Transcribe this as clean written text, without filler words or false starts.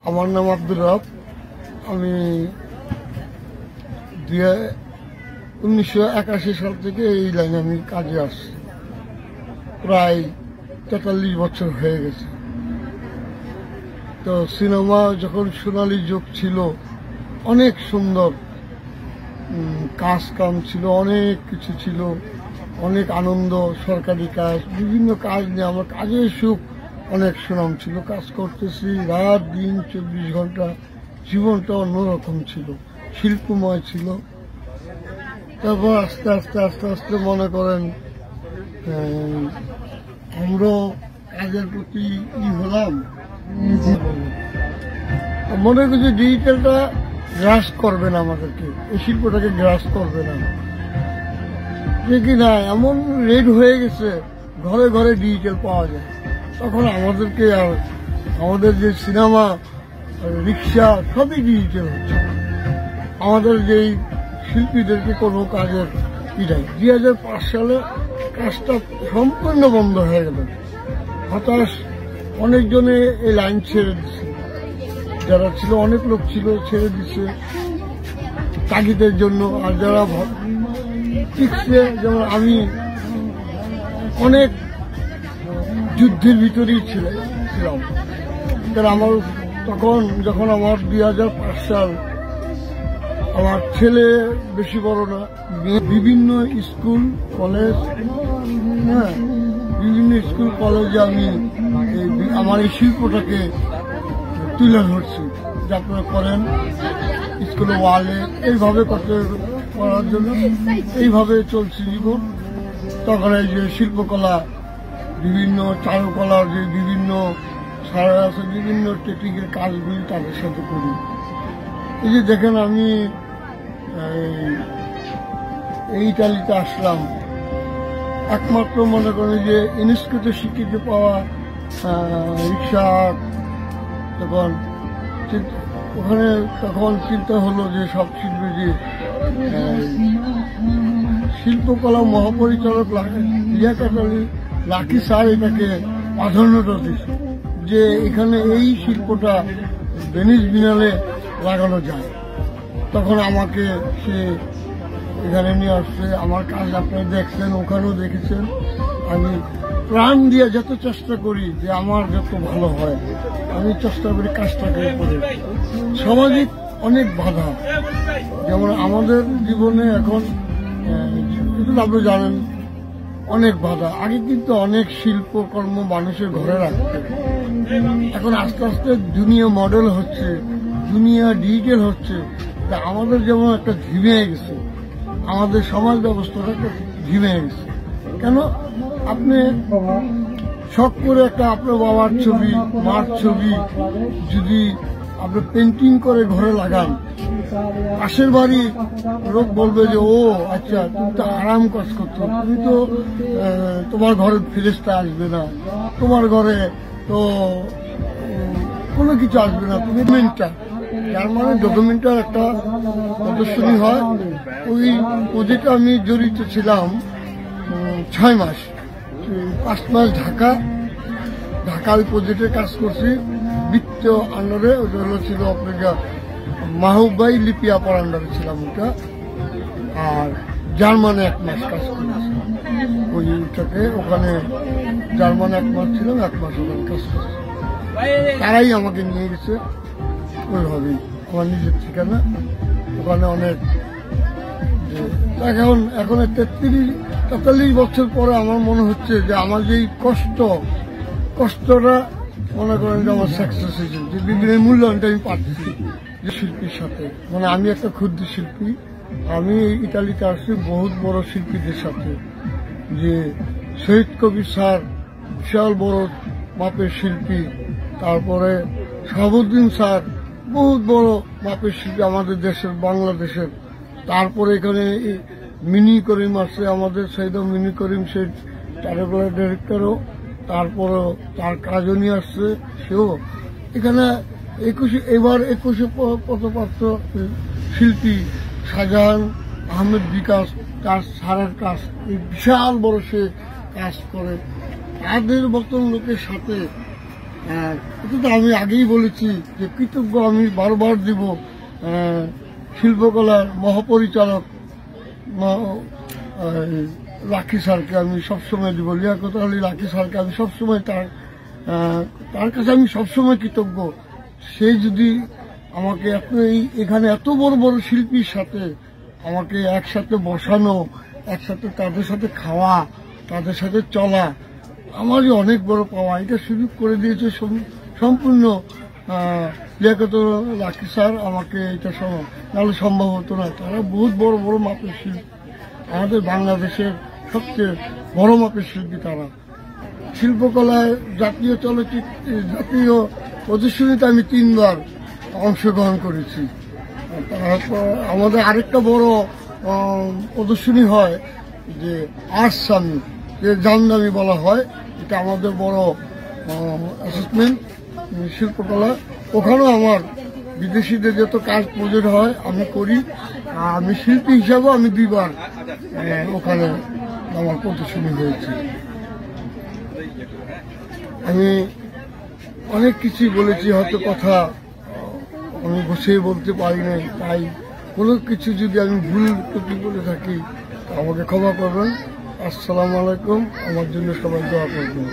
আমার নাম আব্দুর রব। আমি 1981 সাল থেকে এই লাইনে আমি কাজে আসছি। প্রায় 43 বছর হয়ে গেছে। তো সিনেমা যখন সোনালী যুগ ছিল, অনেক সুন্দর কাজ কাম ছিল, অনেক কিছু ছিল, অনেক আনন্দ, সরকারি কাজ, বিভিন্ন কাজ নিয়ে আমার কাজের সুখ, অনেক সুনাম ছিল। কাজ করতেছি রাত দিন 24 ঘন্টা, জীবনটা অন্যরকম ছিল, শিল্পময় ছিল। তারপর আস্তে আস্তে আস্তে আস্তে মনে করেন আমরাও কাজের প্রতি হলাম, মনে করছি ডিজিটালটা গ্রাস করবে না আমাদেরকে, এই শিল্পটাকে গ্রাস করবে না। যে কিনা এমন রেট হয়ে গেছে, ঘরে ঘরে ডিজিটাল পাওয়া যায়। তখন আমাদেরকে আর আমাদের যে সিনেমা, রিক্সা সবই ডিজিটাল হচ্ছে। আমাদের যেই শিল্পীদেরকে কোনো কাজের নাই। 2005 সালে কাজটা সম্পূর্ণ বন্ধ হয়ে গেল। হতাশ, অনেকজনে এই লাইন ছেড়ে দিচ্ছে, যারা ছিল অনেক লোক ছিল ছেড়ে দিচ্ছে তাগিদের জন্য। আর যারা টিকছে, যেমন আমি অনেক যুদ্ধের ভিতরেই ছিলাম। কারণ আমার তখন যখন আমার 2005 সাল, আমার ছেলে বেশি বড় না, বিভিন্ন স্কুল কলেজ, বিভিন্ন স্কুল কলেজে আমি আমার এই শিল্পটাকে তুলে ধরছি যে আপনারা করেন স্কুলে ওয়ালে, এইভাবে করার জন্য এইভাবে চলছে জীবন। তখন এই যে শিল্পকলা, বিভিন্ন চারুকলার যে বিভিন্ন সারা আছে, বিভিন্ন টেকনিকের কাজগুলি তাদের সাথে করি। এই যে দেখেন আমি এই ইতালিতে আসলাম, একমাত্র মনে করেন যে ইউনেস্কোতে স্বীকৃতি পাওয়া রিক্সা। তখন ওখানে তখন চিন্তা হলো যে সব শিল্পী যে শিল্পকলা মহাপরিচালক লাকি স্যার এটাকে প্রাধান্যতা দিচ্ছে যে এখানে এই শিল্পটা ভেনিস বিনালে লাগানো যায়। তখন আমাকে সে এখানে নিয়ে আসছে। আমার কাজ আপনারা দেখছেন, ওখানেও দেখেছেন। আমি প্রাণ দিয়ে যত চেষ্টা করি যে আমার যত ভালো হয়, আমি চেষ্টা করি কাজটাকে করে। সামাজিক অনেক বাধা, যেমন আমাদের জীবনে এখন আপনি জানেন অনেক বাধা। আগে কিন্তু অনেক শিল্পকর্ম মানুষের ঘরে রাখতে, এখন আস্তে আস্তে দুনিয়া মডেল হচ্ছে, দুনিয়া ডিজিটাল হচ্ছে। তা আমাদের যেমন একটা ধিমে গেছে, আমাদের সমাজ ব্যবস্থাটা একটা ধিমে গেছে। কেন? আপনি শখ করে একটা আপনার বাবার ছবি, মার ছবি যদি আপনি পেন্টিং করে ঘরে লাগান, পাশের বাড়ি লোক বলবে যে ও আচ্ছা, তুমি তো আরাম কাজ করছো, তুমি তো তোমার ঘরে ফেরেশতা আসবে না, তোমার ঘরে তো কোনো কিছু আসবে না, তুমি ডকুমেন্টটা, যার মানে ডকুমেন্টার একটা প্রদর্শনী হয়। ওই প্রজেক্টে আমি জড়িত ছিলাম 6 মাস, 5 মাস ঢাকা ওই প্রজেক্টে কাজ করছি। বৃত্ত আন্ডারে, ওটা হলো ছিল আপনার মাহবুবাই লিপিয়াপার আন্ডারে ছিলাম ওটা। আর জার্মানে 1 মাস কাজ করেছি ওইটাকে, ওখানে জার্মানে 1 মাস ছিলাম, 1 মাস ওখানে কাজ করছি। তারাই আমাকে নিয়ে গেছে ওইভাবেই, আমার নিজের ঠিকানা। ওখানে অনেক এখন 43 বছর পরে আমার মনে হচ্ছে যে আমার যে কষ্টটা মনে করেন যে আমার সাকসেস হয়েছে, যে বিভিন্ন মূল্যায়নটা আমি পাচ্ছি যে শিল্পীর সাথে। মানে আমি একটা ক্ষুদ্র শিল্পী, আমি ইতালিতে আসছি বহুত বড় শিল্পীদের সাথে। যে শহীদ কবির স্যার বিশাল বড় মাপের শিল্পী, তারপরে শাহাবুদ্দিন স্যার বহুত বড় মাপের শিল্পী আমাদের দেশের, বাংলাদেশের। তারপরে এখানে মিনি করিম আসছে, আমাদের সৈয়দ মিনি করিম, সে চারুকলার ডিরেক্টরও। তারপরও তার কাজও নিয়ে আসছে সেও। এখানে 21 পদপ্রাপ্ত শিল্পী শাহজাহান আহমেদ বিকাশ, তার সারের কাজ বিশাল বড় সে কাজ করে। তাদের মতন লোকের সাথে এটা তো আমি আগেই বলেছি যে কৃতজ্ঞ আমি বারবার দিব শিল্পকলার মহাপরিচালক লাকি স্যারকে আমি সবসময় দিব, লিয়াকত আলী লাকি স্যারকে আমি সবসময় তার কাছে আমি সবসময় কৃতজ্ঞ। সে যদি আমাকে এখানে এত বড় বড় শিল্পীর সাথে আমাকে একসাথে বসানো, একসাথে তাদের সাথে খাওয়া, তাদের সাথে চলা আমারই অনেক বড় পাওয়া। এটা সুযোগ করে দিয়েছে সম্পূর্ণ লিয়াকত লাকি স্যার আমাকে, এটা নাহলে সম্ভব হতো না। তারা বহুত বড় বড় মাপের শিল্পী, আমাদের বাংলাদেশের সবচেয়ে বড় মাপের শিল্পী তারা। শিল্পকলায় জাতীয় জাতীয় প্রদর্শনীতে আমি 3 বার অংশগ্রহণ করেছি। তারপর আমাদের আরেকটা বড় প্রদর্শনী হয় যে আর্টস সামিট, যে জামদানি বলা হয়, এটা আমাদের বড় অ্যাসেসমেন্ট শিল্পকলা। ওখানেও আমার বিদেশিদের যত কাজ প্রজেক্ট হয় আমি করি। আমি শিল্পী হিসাবেও আমি 2 বার ওখানে আমার প্রদর্শনী হয়েছে। আমি অনেক কিছুই বলেছি, হয়তো কথা আমি গুছিয়ে বলতে পারি নাই, তাই কোনো কিছু যদি আমি ভুল ত্রুটি বলে থাকি আমাকে ক্ষমা করবেন। আসসালামু আলাইকুম। আমার জন্য সবাই দোয়া করবেন।